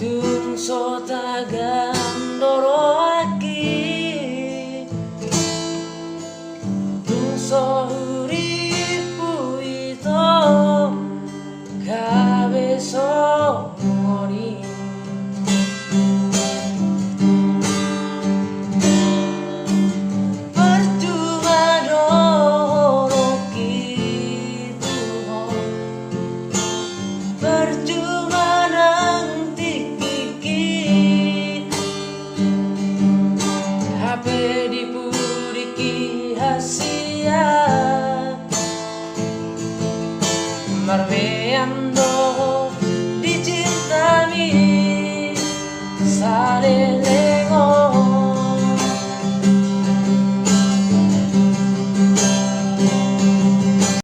Tun so tagandoro aki, tun so uripu ito kabe so mori. Percuma doro gitu, percuma nanti kiki HP dipuriki hasia marmeando dicintami sale